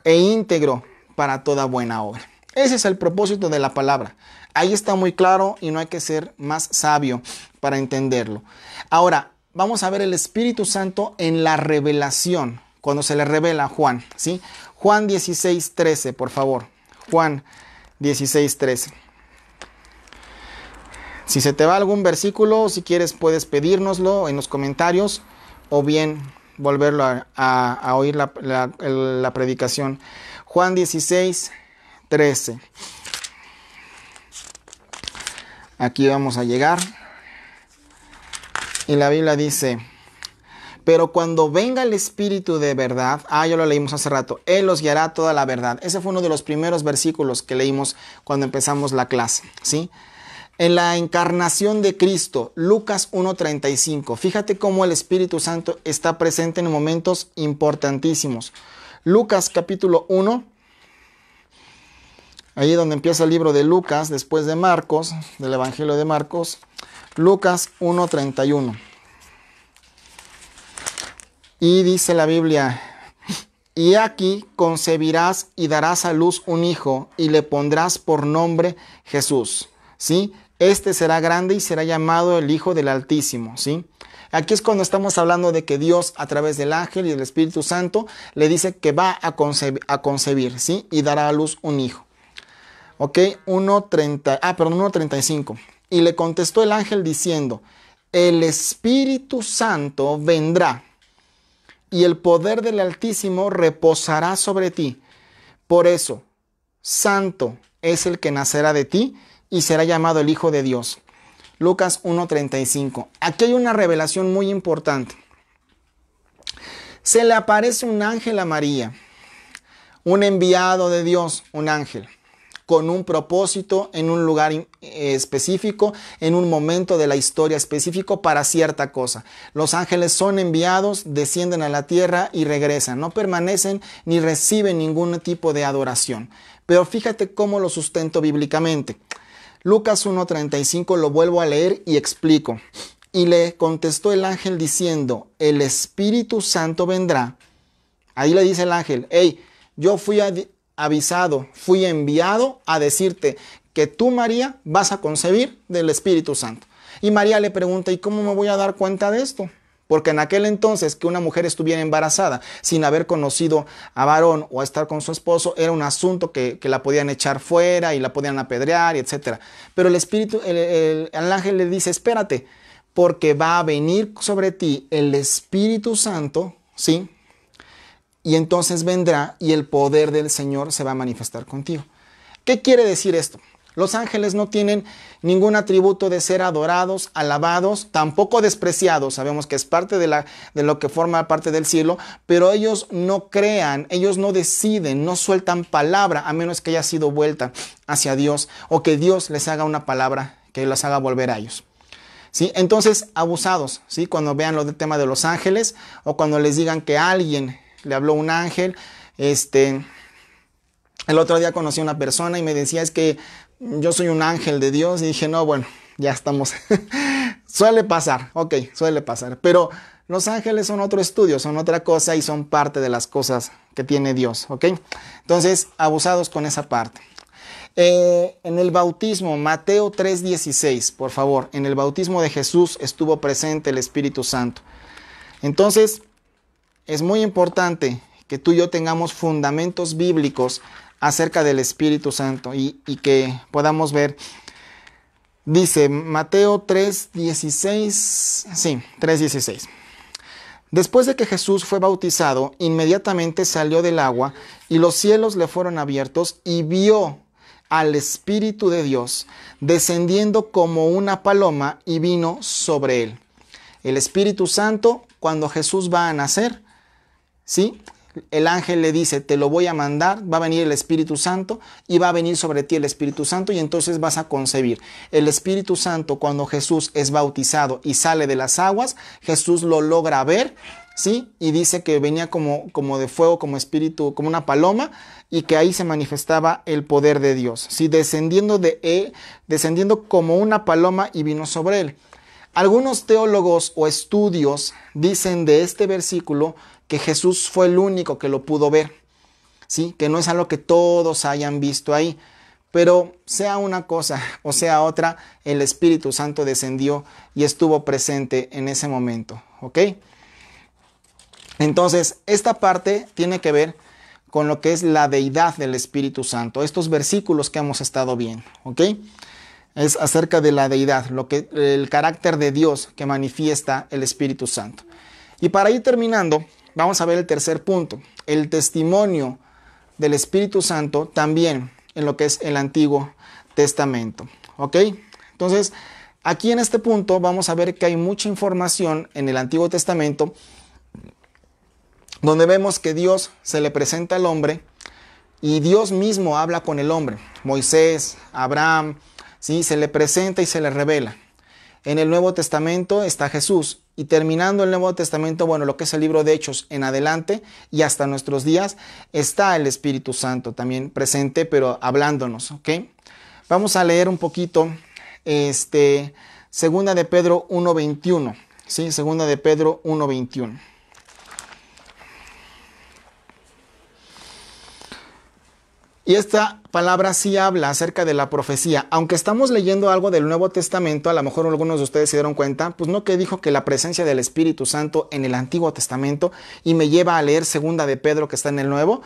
e íntegro para toda buena obra. Ese es el propósito de la palabra. Ahí está muy claro y no hay que ser más sabio para entenderlo. Ahora, vamos a ver el Espíritu Santo en la revelación, cuando se le revela a Juan, ¿sí? Juan 16:13, por favor. Juan 16:13. Si se te va algún versículo, si quieres puedes pedírnoslo en los comentarios o bien volverlo a oír la predicación. Juan 16:13. Aquí vamos a llegar. Y la Biblia dice, pero cuando venga el Espíritu de verdad, ya lo leímos hace rato, Él os guiará a toda la verdad. Ese fue uno de los primeros versículos que leímos cuando empezamos la clase, ¿sí? En la encarnación de Cristo, Lucas 1:35. Fíjate cómo el Espíritu Santo está presente en momentos importantísimos. Lucas capítulo 1. Ahí donde empieza el libro de Lucas, después de Marcos, del Evangelio de Marcos. Lucas 1:31. Y dice la Biblia, y aquí concebirás y darás a luz un hijo y le pondrás por nombre Jesús, ¿sí? Este será grande y será llamado el Hijo del Altísimo, ¿sí? Aquí es cuando estamos hablando de que Dios, a través del ángel y del Espíritu Santo, le dice que va a concebir, ¿sí? Y dará a luz un hijo. Ok, 1:35. Y le contestó el ángel diciendo, el Espíritu Santo vendrá y el poder del Altísimo reposará sobre ti. Por eso, santo es el que nacerá de ti y será llamado el Hijo de Dios. Lucas 1:35. Aquí hay una revelación muy importante. Se le aparece un ángel a María, un enviado de Dios, un ángel, con un propósito en un lugar específico, en un momento de la historia específico para cierta cosa. Los ángeles son enviados, descienden a la tierra y regresan. No permanecen ni reciben ningún tipo de adoración. Pero fíjate cómo lo sustento bíblicamente. Lucas 1:35 lo vuelvo a leer y explico. Y le contestó el ángel diciendo, el Espíritu Santo vendrá. Ahí le dice el ángel, hey, yo fui avisado, fui enviado a decirte que tú, María, vas a concebir del Espíritu Santo. Y María le pregunta, ¿y cómo me voy a dar cuenta de esto? Porque en aquel entonces que una mujer estuviera embarazada sin haber conocido a varón o a estar con su esposo era un asunto que la podían echar fuera y la podían apedrear, etc. Pero el Espíritu, el ángel le dice, espérate, porque va a venir sobre ti el Espíritu Santo, ¿sí? Y entonces vendrá y el poder del Señor se va a manifestar contigo. ¿Qué quiere decir esto? Los ángeles no tienen ningún atributo de ser adorados, alabados, tampoco despreciados. Sabemos que es parte de lo que forma parte del cielo, pero ellos no crean, ellos no deciden, no sueltan palabra, a menos que haya sido vuelta hacia Dios o que Dios les haga una palabra que los haga volver a ellos. ¿Sí? Entonces, abusados, ¿sí? Cuando vean lo del tema de los ángeles o cuando les digan que alguien le habló un ángel. El otro día conocí a una persona y me decía, es que yo soy un ángel de Dios. Y dije, no, bueno, ya estamos. Suele pasar, ok, suele pasar. Pero los ángeles son otro estudio, son otra cosa y son parte de las cosas que tiene Dios, ok. Entonces, abusados con esa parte. En el bautismo, Mateo 3:16, por favor. En el bautismo de Jesús estuvo presente el Espíritu Santo. Entonces, es muy importante que tú y yo tengamos fundamentos bíblicos acerca del Espíritu Santo y que podamos ver. Dice Mateo 3:16, sí, 3:16. Después de que Jesús fue bautizado, inmediatamente salió del agua y los cielos le fueron abiertos y vio al Espíritu de Dios descendiendo como una paloma y vino sobre él. El Espíritu Santo, cuando Jesús va a nacer, ¿sí? El ángel le dice, te lo voy a mandar, va a venir el Espíritu Santo y va a venir sobre ti el Espíritu Santo y entonces vas a concebir. El Espíritu Santo, cuando Jesús es bautizado y sale de las aguas, Jesús lo logra ver, ¿sí? Y dice que venía como de fuego, como espíritu, como una paloma, y que ahí se manifestaba el poder de Dios, ¿sí? Descendiendo como una paloma y vino sobre él. Algunos teólogos o estudios dicen de este versículo que Jesús fue el único que lo pudo ver, ¿sí? Que no es algo que todos hayan visto ahí, pero sea una cosa o sea otra, el Espíritu Santo descendió y estuvo presente en ese momento, ¿ok? Entonces, esta parte tiene que ver con lo que es la deidad del Espíritu Santo, estos versículos que hemos estado viendo, ¿ok? Es acerca de la deidad, el carácter de Dios que manifiesta el Espíritu Santo. Y para ir terminando, vamos a ver el tercer punto, el testimonio del Espíritu Santo también en lo que es el Antiguo Testamento, ¿ok? Entonces, aquí en este punto vamos a ver que hay mucha información en el Antiguo Testamento donde vemos que Dios se le presenta al hombre y Dios mismo habla con el hombre. Moisés, Abraham, ¿sí? Se le presenta y se le revela. En el Nuevo Testamento está Jesús. Y terminando el Nuevo Testamento, bueno, lo que es el libro de Hechos en adelante y hasta nuestros días, está el Espíritu Santo también presente, pero hablándonos, ¿ok? Vamos a leer un poquito, Segunda de Pedro 1:21, ¿sí? Segunda de Pedro 1:21. Y esta palabra sí habla acerca de la profecía. Aunque estamos leyendo algo del Nuevo Testamento, a lo mejor algunos de ustedes se dieron cuenta, pues no que dijo que la presencia del Espíritu Santo en el Antiguo Testamento y me lleva a leer Segunda de Pedro que está en el Nuevo.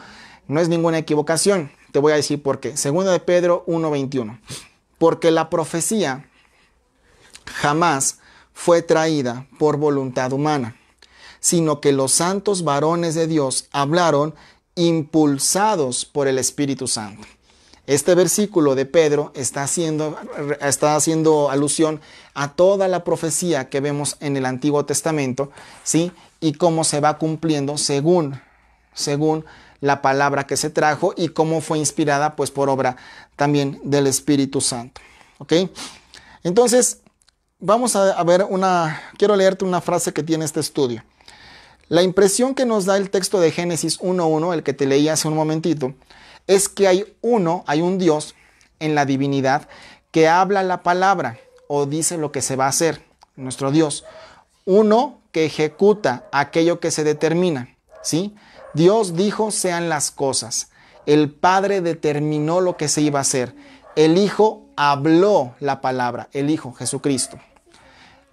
No es ninguna equivocación. Te voy a decir por qué. Segunda de Pedro 1:21. Porque la profecía jamás fue traída por voluntad humana, sino que los santos varones de Dios hablaron impulsados por el Espíritu Santo. Este versículo de Pedro está haciendo alusión a toda la profecía que vemos en el Antiguo Testamento, ¿sí? Y cómo se va cumpliendo según la palabra que se trajo y cómo fue inspirada pues por obra también del Espíritu Santo, ¿ok? Entonces, vamos a ver quiero leerte una frase que tiene este estudio. La impresión que nos da el texto de Génesis 1:1, el que te leí hace un momentito, es que hay un Dios en la divinidad que habla la palabra o dice lo que se va a hacer, nuestro Dios. Uno que ejecuta aquello que se determina, ¿sí? Dios dijo sean las cosas. El Padre determinó lo que se iba a hacer. El Hijo habló la palabra, el Hijo Jesucristo.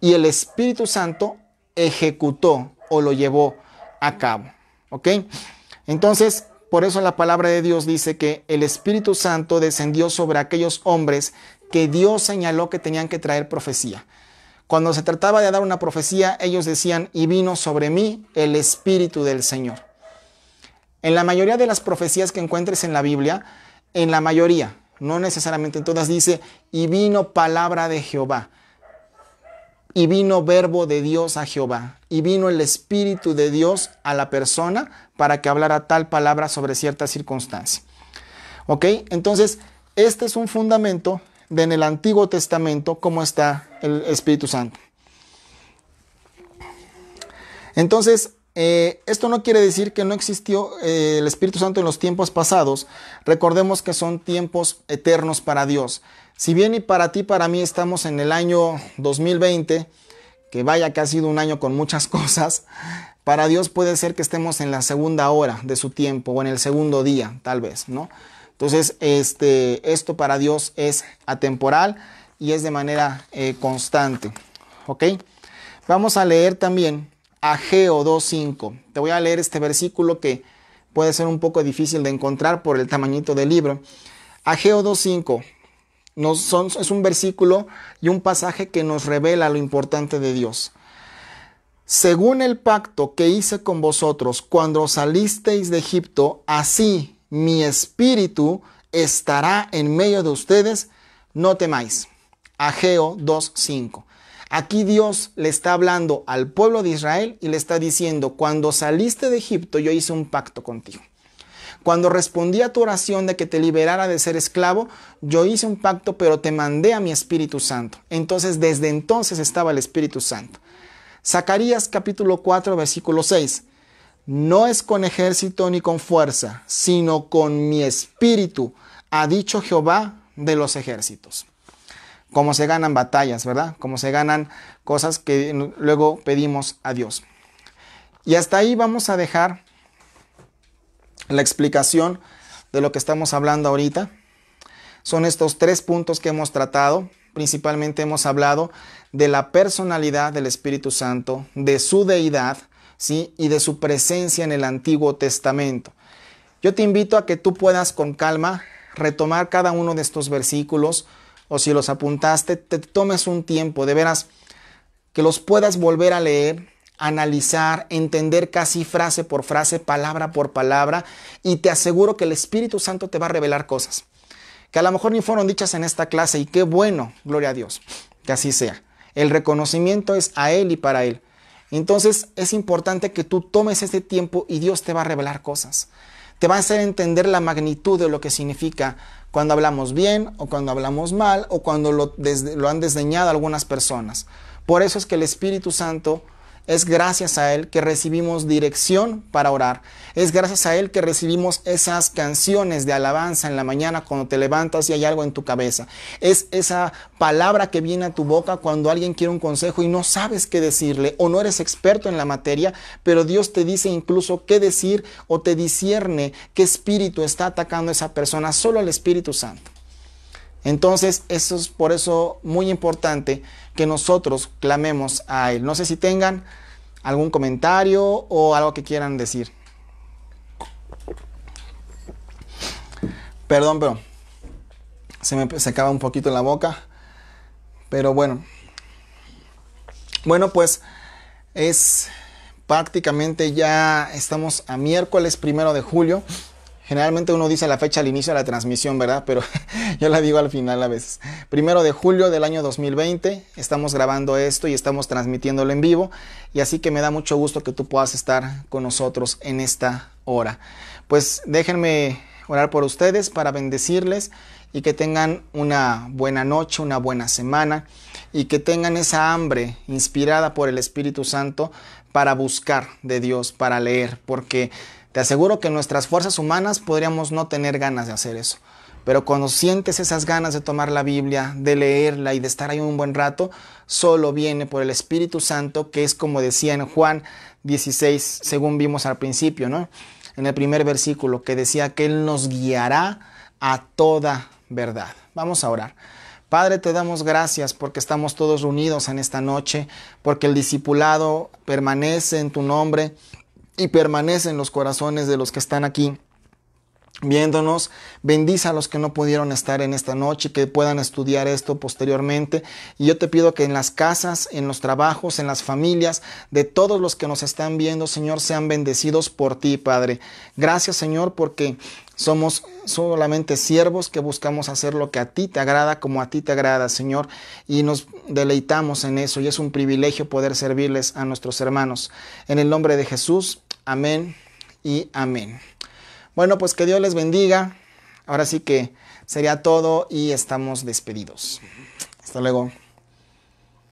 Y el Espíritu Santo ejecutó o lo llevó a cabo, ¿ok? Entonces, por eso la palabra de Dios dice que el Espíritu Santo descendió sobre aquellos hombres que Dios señaló que tenían que traer profecía. Cuando se trataba de dar una profecía, ellos decían, y vino sobre mí el Espíritu del Señor. En la mayoría de las profecías que encuentres en la Biblia, en la mayoría, no necesariamente en todas, dice, y vino palabra de Jehová. Y vino verbo de Dios a Jehová. Y vino el Espíritu de Dios a la persona para que hablara tal palabra sobre cierta circunstancia. ¿Ok? Entonces, este es un fundamento de en el Antiguo Testamento cómo está el Espíritu Santo. Entonces, esto no quiere decir que no existió el Espíritu Santo en los tiempos pasados. Recordemos que son tiempos eternos para Dios. Si bien y para ti, para mí, estamos en el año 2020, que vaya que ha sido un año con muchas cosas, para Dios puede ser que estemos en la segunda hora de su tiempo o en el segundo día, tal vez, ¿no? Entonces, esto para Dios es atemporal y es de manera constante, ¿ok? Vamos a leer también Ageo 2:5. Te voy a leer este versículo que puede ser un poco difícil de encontrar por el tamañito del libro. Ageo 2:5. Es un versículo y un pasaje que nos revela lo importante de Dios. según el pacto que hice con vosotros cuando salisteis de Egipto, así mi espíritu estará en medio de ustedes, no temáis. Ageo 2:5. Aquí Dios le está hablando al pueblo de Israel y le está diciendo, cuando saliste de Egipto yo hice un pacto contigo. Cuando respondí a tu oración de que te liberara de ser esclavo, yo hice un pacto, pero te mandé a mi Espíritu Santo. Entonces, desde entonces estaba el Espíritu Santo. Zacarías capítulo 4, versículo 6. No es con ejército ni con fuerza, sino con mi espíritu, ha dicho Jehová de los ejércitos. Cómo se ganan batallas, ¿verdad? Cómo se ganan cosas que luego pedimos a Dios. Y hasta ahí vamos a dejar la explicación de lo que estamos hablando ahorita. Son estos 3 puntos que hemos tratado. Principalmente hemos hablado de la personalidad del Espíritu Santo, de su deidad, ¿sí? Y de su presencia en el Antiguo Testamento. Yo te invito a que tú puedas con calma retomar cada uno de estos versículos, o si los apuntaste, te tomes un tiempo, de veras, que los puedas volver a leer, analizar, entender casi frase por frase, palabra por palabra, y te aseguro que el Espíritu Santo te va a revelar cosas que a lo mejor ni fueron dichas en esta clase, y qué bueno, gloria a Dios, que así sea. El reconocimiento es a Él y para Él. Entonces es importante que tú tomes este tiempo y Dios te va a revelar cosas. Te va a hacer entender la magnitud de lo que significa cuando hablamos bien o cuando hablamos mal o cuando lo han desdeñado algunas personas. Por eso es que el Espíritu Santo, es gracias a Él que recibimos dirección para orar. Es gracias a Él que recibimos esas canciones de alabanza en la mañana cuando te levantas y hay algo en tu cabeza. Es esa palabra que viene a tu boca cuando alguien quiere un consejo y no sabes qué decirle o no eres experto en la materia, pero Dios te dice incluso qué decir o te discierne qué espíritu está atacando a esa persona. Solo el Espíritu Santo. Entonces, eso es por eso muy importante que nosotros clamemos a Él. No sé si tengan algún comentario o algo que quieran decir. Perdón, pero se me secaba un poquito la boca. Pero bueno. Bueno, pues es prácticamente ya estamos a miércoles 1 de julio. Generalmente uno dice la fecha al inicio de la transmisión, ¿verdad? Pero yo la digo al final a veces. 1 de julio del año 2020, estamos grabando esto y estamos transmitiéndolo en vivo. Y así que me da mucho gusto que tú puedas estar con nosotros en esta hora. Pues déjenme orar por ustedes para bendecirles y que tengan una buena noche, una buena semana. Y que tengan esa hambre inspirada por el Espíritu Santo para buscar de Dios, para leer, porque te aseguro que en nuestras fuerzas humanas podríamos no tener ganas de hacer eso. Pero cuando sientes esas ganas de tomar la Biblia, de leerla y de estar ahí un buen rato, solo viene por el Espíritu Santo, que es como decía en Juan 16, según vimos al principio, ¿no? En el primer versículo, que decía que Él nos guiará a toda verdad. Vamos a orar. Padre, te damos gracias porque estamos todos reunidos en esta noche, porque el discipulado permanece en tu nombre y permanece en los corazones de los que están aquí viéndonos. Bendice a los que no pudieron estar en esta noche, que puedan estudiar esto posteriormente. Y yo te pido que en las casas, en los trabajos, en las familias de todos los que nos están viendo, Señor, sean bendecidos por ti, Padre. Gracias, Señor, porque somos solamente siervos que buscamos hacer lo que a ti te agrada, como a ti te agrada, Señor, y nos deleitamos en eso, y es un privilegio poder servirles a nuestros hermanos. En el nombre de Jesús, amén y amén. Bueno, pues que Dios les bendiga. Ahora sí que sería todo y estamos despedidos. Hasta luego.